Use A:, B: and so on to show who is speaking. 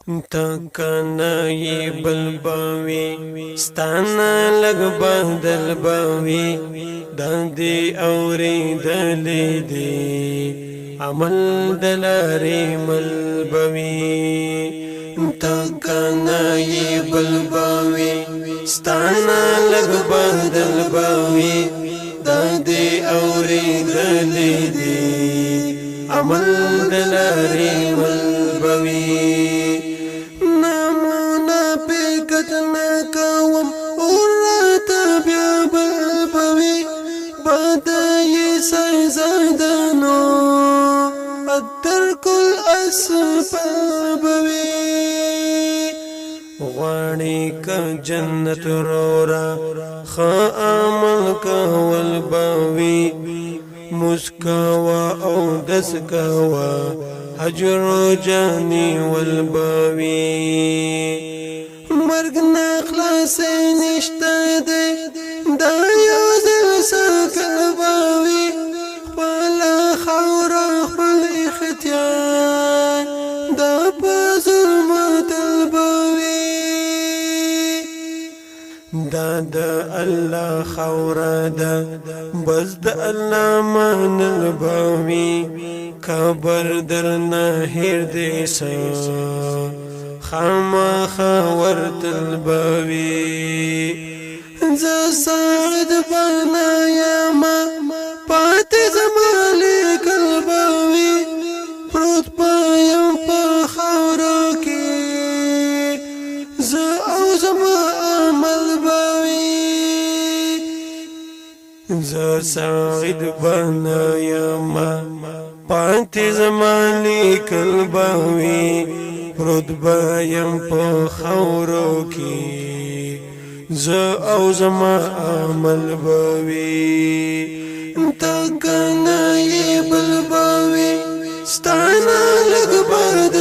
A: تکنای بلبوي ستانا لګ بدل بوي دندي اوري دلې دي عمل دلاري ملبوي تکنای بلبوي ستانا لګ بدل بوي دندي اوري دلې دي عمل دلاري ملبوي سيزادنو الترك الأسباب غواني كجنة رورا خامل والباوي مسكوا أو دسكوا هجر جاني والباوي مرقنا خلاصي نشتادي دا يوزل ساكل باوي خبالا خورا خبال اختيار دا بظلمات الباوي دا الله خورا دا بس دا الله من الباوي كبر درنا هير ديسا خاما خورت الباوي زه سعد بنا یما پاتې زما لیکل بوي پروت پایم په خاورو کې زه او زما عمل بوي زه سعد بنا یما پاتې زما لیکل بوي پروت پایم په خاورو کې زه او زما عمل بوي تکنای بلبوي ستانا لګ برد